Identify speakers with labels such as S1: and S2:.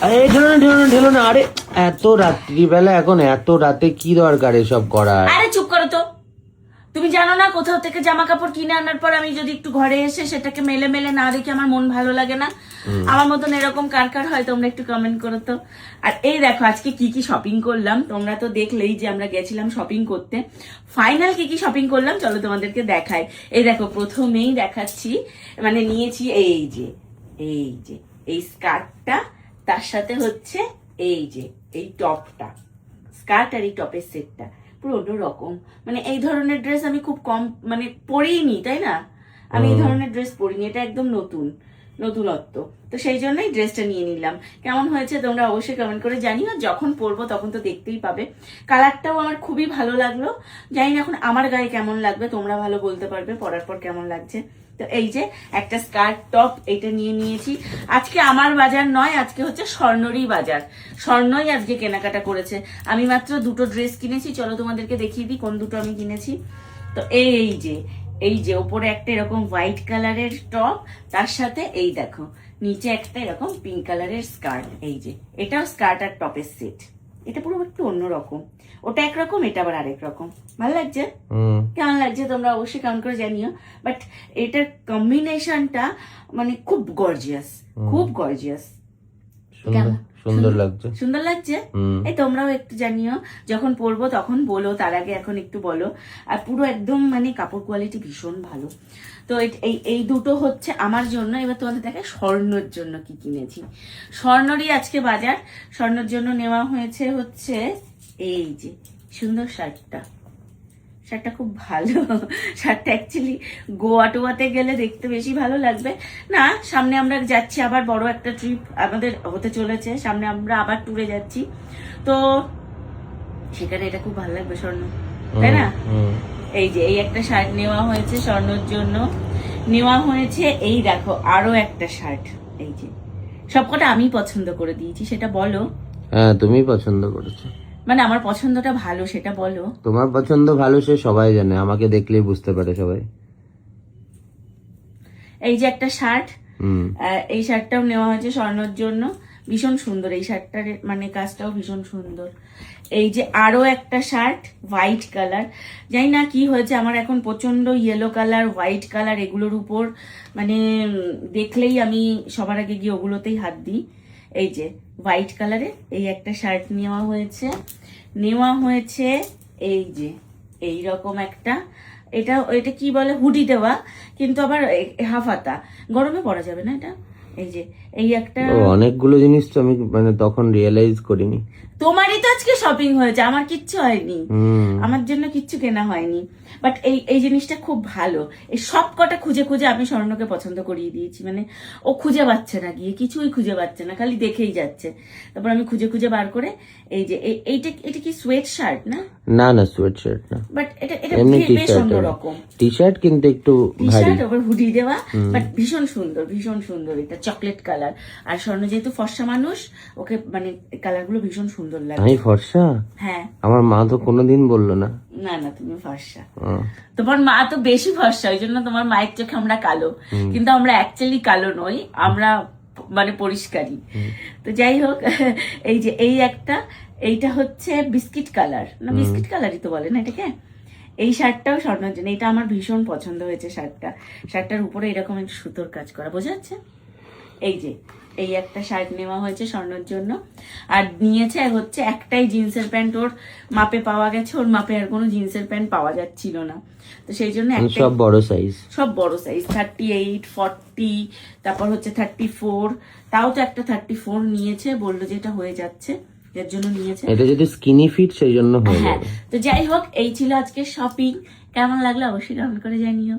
S1: আরে ঢেলো না। আরে এত রাত্রিবেলা এখন এত রাতে কি দরকার এসব করার?
S2: আরে চুপ করো তো। তুমি জানো না কোথাও থেকে জামা কাপড় কিনে আনার পর আমি যদি একটু ঘরে এসে সেটাকে মেলে মেলে না দেখি আমার মন ভালো লাগে না। আমার মতন এরকম কার কার হয় তোমরা একটু কমেন্ট করো তো। আর এই দেখো আজকে কি কি শপিং করলাম, তোমরা তো দেখলেই যে আমরা গেছিলাম শপিং করতে। ফাইনাল কি কি শপিং করলাম চলো তোমাদেরকে দেখাই। এই দেখো প্রথমেই দেখাচ্ছি, মানে নিয়েছি এই যে এই স্কার্টটা, তার সাথে হচ্ছে এই যে এই টপটা, স্কার্ট আর এই টপের সেটটা পুরো অন্যরকম। মানে এই ধরনের ড্রেস আমি খুব কম মানে পরিনি, তাই না? আমি এই ধরনের ড্রেস পরিনি, এটা একদম নতুনত্ব। তো সেই জন্যই ড্রেসটা নিয়ে নিলাম। কেমন হয়েছে তোমরা অবশ্যই কমেন্ট করে জানিও, যখন পরবো তখন তো দেখতেই পাবে। কালারটাও আমার খুবই ভালো লাগলো, জানি না এখন আমার গায়ে কেমন লাগবে, তোমরা ভালো বলতে পারবে পরার পর কেমন লাগছে। তো এই যে একটা স্কার্ট টপ এটা নিয়ে নিয়েছি। আজকে আমার বাজার নয়, আজকে হচ্ছে স্বর্ণরই বাজার। স্বর্ণই আজকে কেনাকাটা করেছে। আমি মাত্র দুটো ড্রেস কিনেছি, চলো তোমাদেরকে দেখিয়ে দিই কোন দুটো আমি কিনেছি। তো এই যে ওপরে একটা এরকম হোয়াইট কালারের টপ, তার সাথে এই দেখো নিচে একটা এরকম পিঙ্ক কালারের স্কার্ট। এই যে এটাও স্কার্ট আর টপের সেট। এটা পুরো একটু অন্যরকম, ওটা একরকম এটা আবার আরেক রকম। ভালো লাগছে? কেমন লাগছে তোমরা অবশ্যই কমেন্ট করে জানিও। বাট এটার কম্বিনেশনটা মানে খুব গর্জিয়াস, খুব গর্জিয়াস।
S1: সুন্দর লাগছে,
S2: সুন্দর লাগছে। এই তোমরাও একটু জানিও, যখন পরবো তখন বলো, তার আগে এখন একটু বলো। আর পুরো একদম মানে কাপড় কোয়ালিটি ভীষণ ভালো। তো এই দুটো হচ্ছে আমার জন্য। এবার তোমাদের দেখে স্বর্ণর জন্য কি কিনেছি। স্বর্ণরই আজকে বাজার। স্বর্ণর জন্য নেওয়া হয়েছে হচ্ছে এই যে সুন্দর শার্টটা খুব ভালো। শার্টটা অ্যাকচুয়ালি গোয়া টোয়াতে গেলে দেখতে বেশি ভালো লাগবে না। সামনে আমরা যাচ্ছি আবার, বড় একটা ট্রিপ আমাদের হতে চলেছে সামনে, আমরা আবার ট্যুরে যাচ্ছি, তো সেখানে এটা খুব ভালো লাগবে স্বর্ণ, তাই না? এই যে এই একটা শার্ট নেওয়া হয়েছে স্বর্ণর জন্য। নেওয়া হয়েছে এই দেখো আরো একটা শার্ট। এই যে সবকটা আমি পছন্দ করে দিয়েছি, সেটা বলো।
S1: হ্যাঁ তুমি পছন্দ করেছো,
S2: মানে আমার পছন্দটা ভালো সেটা বলো।
S1: তোমার পছন্দ ভালো সে সবাই জানে, আমাকে দেখলেই বুঝতে পারে সবাই।
S2: এই যে একটা শার্ট, এই শার্টটাও নেওয়া হয়েছে স্বর্ণর জন্য। ভীষণ সুন্দর এই শার্টটার, মানে কাজটাও ভীষণ সুন্দর। এই যে আরো একটা শার্ট হোয়াইট কালার, জানি না কি হয়েছে আমার এখন প্রচন্ড ইয়েলো কালার হোয়াইট কালার এগুলোর উপর মানে দেখলেই আমি সবার আগে গিয়ে ওগুলোতেই হাত দিই। এই যে হোয়াইট কালারে এই একটা শার্ট নেওয়া হয়েছে এই যে এইরকম একটা, এটা কি বলে হুডি দেওয়া, কিন্তু আবার হাফ হাতা, গরমে পরা যাবে না এটা। এই যে এই একটা,
S1: অনেকগুলো জিনিস তো আমি মানে তখন রিয়েলাইজ করিনি।
S2: তোমারই তো আজকে শপিং হয়েছে, আমার কিচ্ছু হয়নি, আমার জন্য কিচ্ছু কেনা হয়নি। বাট এই জিনিসটা খুব ভালো। এই সব কটা খুঁজে খুঁজে আমি স্বর্ণকে পছন্দ করিয়ে দিয়েছি। মানে ও খুঁজে পাচ্ছে না, গিয়ে কিছুই খুঁজে পাচ্ছে না, খালি দেখেই যাচ্ছে। তারপর আমি খুঁজে খুঁজে বার করে এই যে এটা কি সোয়েট শার্ট না?
S1: না সোয়েট শার্ট না,
S2: বাট এটা বেশ অন্যরকম
S1: টি শার্ট, কিন্তু একটু ভারী,
S2: ওপর হুডি দেওয়া, বাট ভীষণ সুন্দর। এটা চকলেট কালার। আর স্বর্ণ যেহেতু ফর্সা মানুষ, ওকে মানে কালার গুলো ভীষণ সুন্দর লাগে।
S1: আমি ফর্সা?
S2: হ্যাঁ।
S1: আমার মা তো কোনোদিন বললো না।
S2: না তুমি ফর্সা, তোমার মা তো বেশি ফর্সা, ওই জন্য তোমার মায়ের চোখে আমরা কালো, কিন্তু আমরা অ্যাকচুয়ালি কালো নই, আমরা মানে পরিষ্কারই। তো যাই হোক, এই যে এই একটা, এইটা হচ্ছে বিস্কিট কালার, না বিস্কিট কালারই তো বলে না এটাকে। এই শার্টটাও স্বর্ণের জন্য, এটা আমার ভীষণ পছন্দ হয়েছে। শার্টটার উপরে এরকম একটা সুতোর কাজ করা, বোঝা যাচ্ছে? এই যে এই একটা শার্ট নেওয়া হয়েছে স্বর্ণের জন্য। আর নিয়েছে হচ্ছে একটাই জিন্সের প্যান্ট, ওর মাপে পাওয়া গেছে, ওর মাপে আর কোনো জিন্সের প্যান্ট পাওয়া যাচ্ছিল না, তো সেই জন্য
S1: সব বড় সাইজ
S2: 38, 40, তারপর হচ্ছে 34, তাও তো একটা 34 নিয়েছে, বললো যে এটা হয়ে যাচ্ছে, এর জন্য নিয়েছে।
S1: এটা যদি স্কিনি ফিট সেই জন্য হয়ে যাবে।
S2: তো যাই হোক, এই ছিল আজকে শপিং। কেমন লাগলো অবশ্যই কমেন্ট করে জানিও।